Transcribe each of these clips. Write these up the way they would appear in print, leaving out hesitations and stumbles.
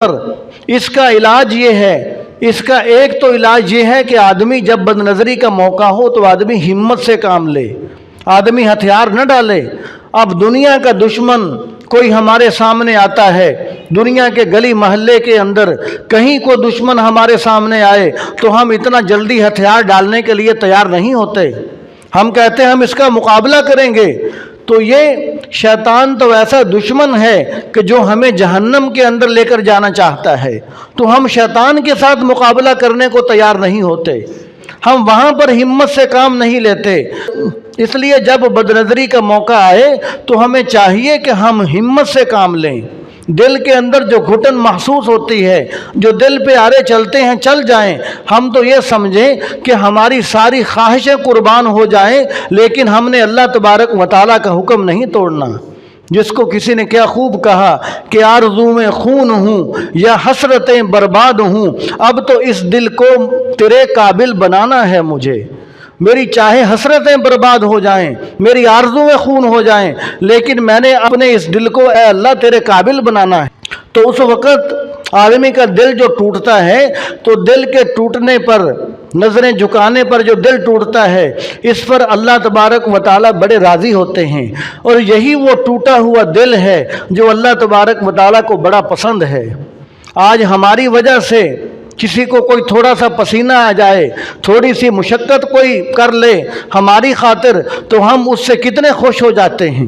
اس کا علاج یہ ہے، اس کا ایک تو علاج یہ ہے کہ آدمی جب بد نظری کا موقع ہو تو آدمی ہمت سے کام لے، آدمی ہتھیار نہ ڈالے۔ اب دنیا کا دشمن کوئی ہمارے سامنے آتا ہے، دنیا کے گلی محلے کے اندر کہیں کوئی دشمن ہمارے سامنے آئے تو ہم اتنا جلدی ہتھیار ڈالنے کے لیے تیار نہیں ہوتے، ہم کہتے ہیں ہم اس کا مقابلہ کریں گے۔ تو یہ شیطان تو ایسا دشمن ہے کہ جو ہمیں جہنم کے اندر لے کر جانا چاہتا ہے، تو ہم شیطان کے ساتھ مقابلہ کرنے کو تیار نہیں ہوتے، ہم وہاں پر ہمت سے کام نہیں لیتے۔ اس لیے جب بدنظری کا موقع آئے تو ہمیں چاہیے کہ ہم ہمت سے کام لیں۔ دل کے اندر جو گھٹن محسوس ہوتی ہے، جو دل پہ آرے چلتے ہیں چل جائیں، ہم تو یہ سمجھیں کہ ہماری ساری خواہشیں قربان ہو جائیں، لیکن ہم نے اللہ تبارک و تعالیٰ کا حکم نہیں توڑنا۔ جس کو کسی نے کیا خوب کہا کہ آرزو میں خون ہوں یا حسرتیں برباد ہوں، اب تو اس دل کو تیرے قابل بنانا ہے مجھے۔ میری چاہے حسرتیں برباد ہو جائیں، میری آرزویں خون ہو جائیں، لیکن میں نے اپنے اس دل کو اے اللہ تیرے قابل بنانا ہے۔ تو اس وقت آدمی کا دل جو ٹوٹتا ہے، تو دل کے ٹوٹنے پر، نظریں جھکانے پر جو دل ٹوٹتا ہے، اس پر اللہ تبارک و تعالیٰ بڑے راضی ہوتے ہیں، اور یہی وہ ٹوٹا ہوا دل ہے جو اللہ تبارک و تعالیٰ کو بڑا پسند ہے۔ آج ہماری وجہ سے کسی کو کوئی تھوڑا سا پسینہ آ جائے، تھوڑی سی مشقت کوئی کر لے ہماری خاطر، تو ہم اس سے کتنے خوش ہو جاتے ہیں۔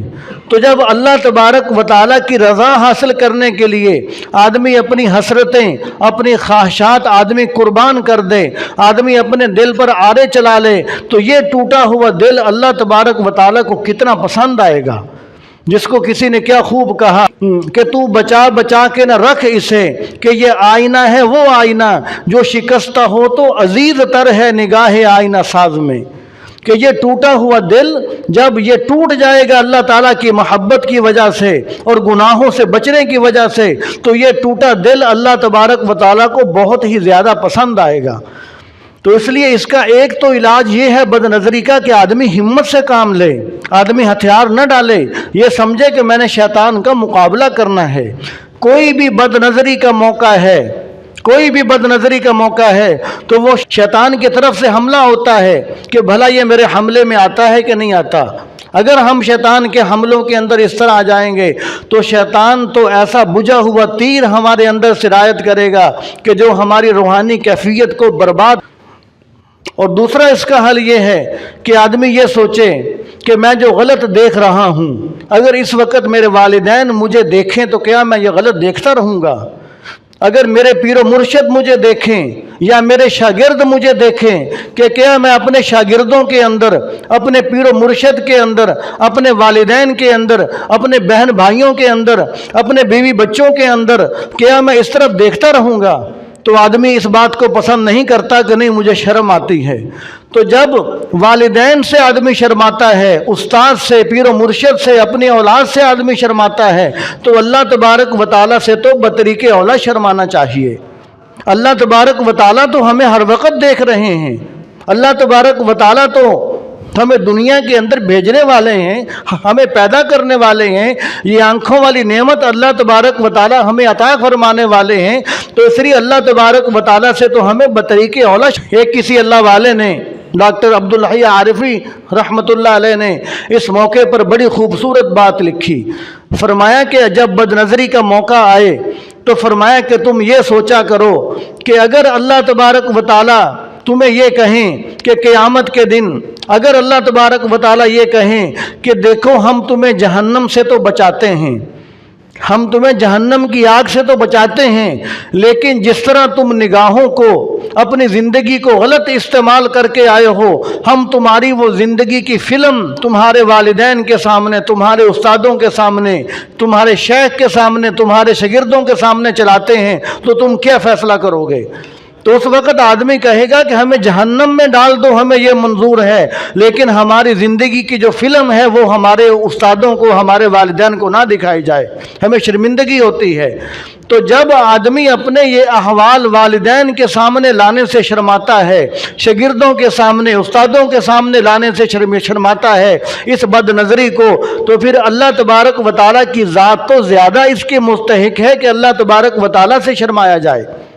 تو جب اللہ تبارک و تعالیٰ کی رضا حاصل کرنے کے لیے آدمی اپنی حسرتیں، اپنی خواہشات آدمی قربان کر دے، آدمی اپنے دل پر آرے چلا لے، تو یہ ٹوٹا ہوا دل اللہ تبارک و تعالیٰ کو کتنا پسند آئے گا۔ جس کو کسی نے کیا خوب کہا کہ تو بچا بچا کے نہ رکھ اسے، کہ یہ آئینہ ہے وہ آئینہ جو شکستہ ہو تو عزیز تر ہے نگاہ آئینہ ساز میں۔ کہ یہ ٹوٹا ہوا دل جب یہ ٹوٹ جائے گا اللہ تعالیٰ کی محبت کی وجہ سے اور گناہوں سے بچنے کی وجہ سے، تو یہ ٹوٹا دل اللہ تبارک و تعالیٰ کو بہت ہی زیادہ پسند آئے گا۔ تو اس لیے اس کا ایک تو علاج یہ ہے بد نظری کا کہ آدمی ہمت سے کام لے، آدمی ہتھیار نہ ڈالے، یہ سمجھے کہ میں نے شیطان کا مقابلہ کرنا ہے۔ کوئی بھی بد نظری کا موقع ہے، کوئی بھی بد نظری کا موقع ہے تو وہ شیطان کی طرف سے حملہ ہوتا ہے کہ بھلا یہ میرے حملے میں آتا ہے کہ نہیں آتا۔ اگر ہم شیطان کے حملوں کے اندر اس طرح آ جائیں گے تو شیطان تو ایسا بجھا ہوا تیر ہمارے اندر سرایت کرے گا کہ جو ہماری روحانی کیفیت کو برباد۔ اور دوسرا اس کا حل یہ ہے کہ آدمی یہ سوچے کہ میں جو غلط دیکھ رہا ہوں، اگر اس وقت میرے والدین مجھے دیکھیں تو کیا میں یہ غلط دیکھتا رہوں گا؟ اگر میرے پیر و مرشد مجھے دیکھیں یا میرے شاگرد مجھے دیکھیں کہ کیا میں اپنے شاگردوں کے اندر، اپنے پیر و مرشد کے اندر، اپنے والدین کے اندر، اپنے بہن بھائیوں کے اندر، اپنے بیوی بچوں کے اندر کیا میں اس طرف دیکھتا رہوں گا؟ تو آدمی اس بات کو پسند نہیں کرتا کہ نہیں مجھے شرم آتی ہے۔ تو جب والدین سے آدمی شرماتا ہے، استاد سے، پیر و مرشد سے، اپنی اولاد سے آدمی شرماتا ہے، تو اللہ تبارک و تعالیٰ سے تو بطریق اولا شرمانا چاہیے۔ اللہ تبارک و تعالیٰ تو ہمیں ہر وقت دیکھ رہے ہیں، اللہ تبارک و تعالیٰ تو ہمیں دنیا کے اندر بھیجنے والے ہیں، ہمیں پیدا کرنے والے ہیں، یہ آنکھوں والی نعمت اللہ تبارک و تعالیٰ ہمیں عطا فرمانے والے ہیں۔ تو اس لیے اللہ تبارک و تعالیٰ سے تو ہمیں بطریق اولا۔ ایک کسی اللہ والے نے، ڈاکٹر عبدالحی عارفی رحمۃ اللہ علیہ نے اس موقع پر بڑی خوبصورت بات لکھی۔ فرمایا کہ جب بد نظری کا موقع آئے تو فرمایا کہ تم یہ سوچا کرو کہ اگر اللہ تبارک و تعالیٰ تمہیں یہ کہیں کہ قیامت کے دن اگر اللہ تبارک و تعالیٰ یہ کہیں کہ دیکھو ہم تمہیں جہنم سے تو بچاتے ہیں، ہم تمہیں جہنم کی آگ سے تو بچاتے ہیں، لیکن جس طرح تم نگاہوں کو، اپنی زندگی کو غلط استعمال کر کے آئے ہو، ہم تمہاری وہ زندگی کی فلم تمہارے والدین کے سامنے، تمہارے استادوں کے سامنے، تمہارے شیخ کے سامنے، تمہارے شاگردوں کے سامنے چلاتے ہیں، تو تم کیا فیصلہ کرو گے؟ تو اس وقت آدمی کہے گا کہ ہمیں جہنم میں ڈال دو، ہمیں یہ منظور ہے، لیکن ہماری زندگی کی جو فلم ہے وہ ہمارے استادوں کو، ہمارے والدین کو نہ دکھائی جائے، ہمیں شرمندگی ہوتی ہے۔ تو جب آدمی اپنے یہ احوال والدین کے سامنے لانے سے شرماتا ہے، شاگردوں کے سامنے، استادوں کے سامنے لانے سے شرماتا ہے اس بد نظری کو، تو پھر اللہ تبارک و تعالیٰ کی ذات تو زیادہ اس کے مستحق ہے کہ اللہ تبارک و تعالیٰ سے شرمایا جائے۔